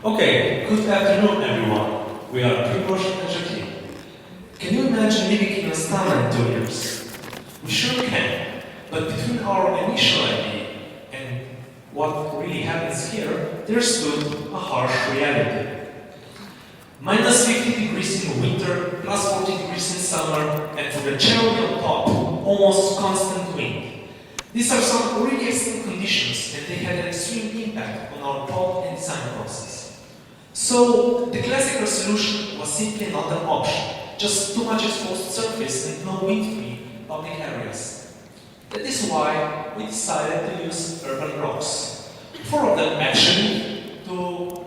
Okay, good afternoon everyone. We are Primož and Jackie. Can you imagine living in Astana in 2 years? We sure can, but between our initial idea and what really happens here, there stood a harsh reality. Minus 50 degrees in winter, plus 40 degrees in summer, and for the cherry on top, almost constant wind. These are some really extreme conditions, and they had an extreme impact on our thought and design process. So, the classical solution was simply not an option, just too much exposed surface and no wind-free public areas. That is why we decided to use urban blocks. 4 of them actually, to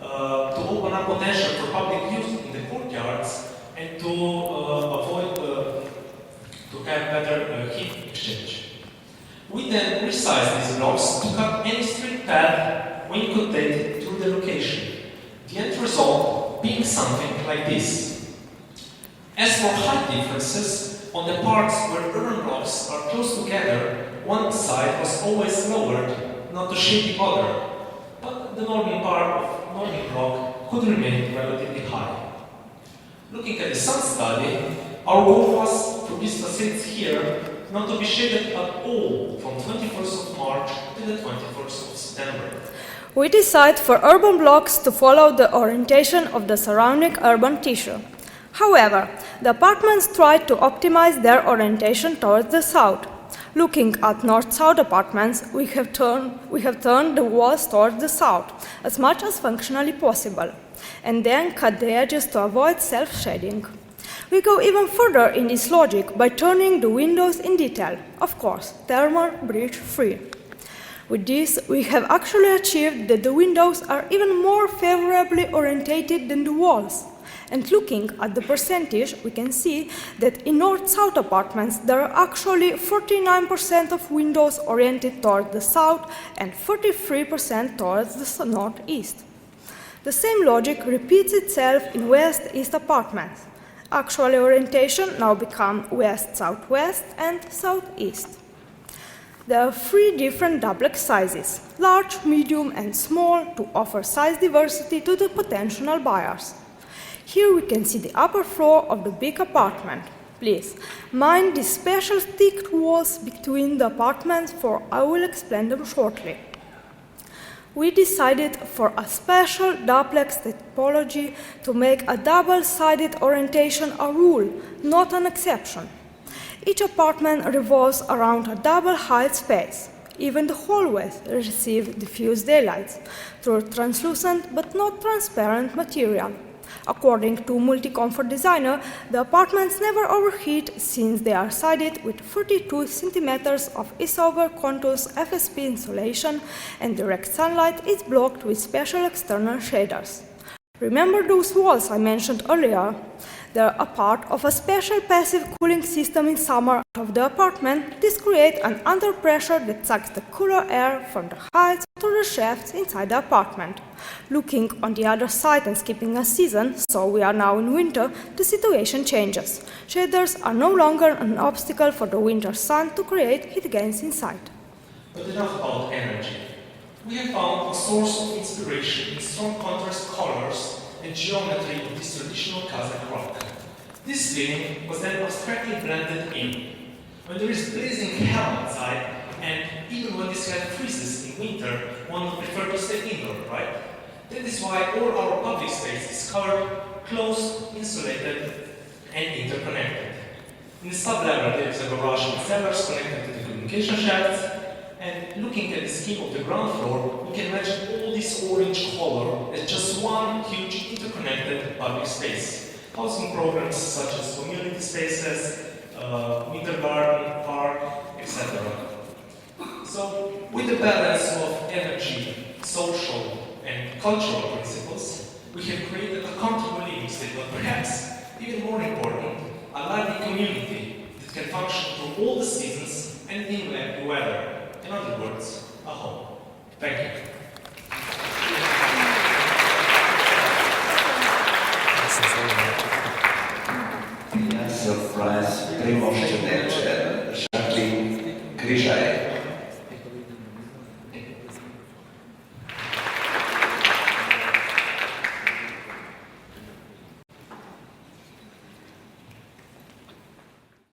open up potential for public use in the courtyards and to avoid to have better heat exchange. We then resized these blocks to cut any street path we could take through the location. The end result being something like this. As for height differences, on the parts where urban blocks are close together, one side was always lowered, not to shade the other, but the northern part of northern block could remain relatively high. Looking at the sun study, our goal was for these facades here not to be shaded at all from 21st of March to the 21st of September. We decide for urban blocks to follow the orientation of the surrounding urban tissue. However, the apartments tried to optimize their orientation towards the south. Looking at north-south apartments, we have turned the walls towards the south, as much as functionally possible, and then cut the edges to avoid self-shading. We go even further in this logic by turning the windows in detail, of course, thermal breach-free. With this, we have actually achieved that the windows are even more favorably orientated than the walls. And looking at the percentage, we can see that in north-south apartments there are actually 49% of windows oriented toward the south and 43% towards the northeast. The same logic repeats itself in west-east apartments. Actual orientation now become west-southwest and southeast. There are 3 different duplex sizes, large, medium and small, to offer size diversity to the potential buyers. Here we can see the upper floor of the big apartment. Please, mind the special thick walls between the apartments, for I will explain them shortly. We decided for a special duplex typology to make a double-sided orientation a rule, not an exception. Each apartment revolves around a double-height space. Even the hallways receive diffuse daylights through translucent but not transparent material. According to multi-comfort designer, the apartments never overheat since they are sided with 32 centimeters of Isover Contours FSP insulation, and direct sunlight is blocked with special external shaders. Remember those walls I mentioned earlier? They are a part of a special passive cooling system in summer out of the apartment. This creates an under pressure that sucks the cooler air from the heights to the shafts inside the apartment. Looking on the other side and skipping a season, so we are now in winter, the situation changes. Shaders are no longer an obstacle for the winter sun to create heat gains inside. But enough about energy. We have found a source of inspiration in strong contrast colors and geometry of this traditional Kazakh rock. This feeling was then abstractly blended in. When there is blazing hell outside, and even when the sky freezes in winter, one would prefer to stay indoor, right? That is why all our public space is covered, closed, insulated, and interconnected. In the sub-level there is a garage with cellars connected to the communication shafts, and looking at the scheme of the ground floor, we can imagine all this orange color as just one huge interconnected public space. Housing programs such as community spaces, winter garden, park, etc. So, with the balance of energy, social, and cultural principles, we have created a comfortable living state, but perhaps, even more important, a lively community that can function through all the seasons and in weather. In other words, a home. Thank you.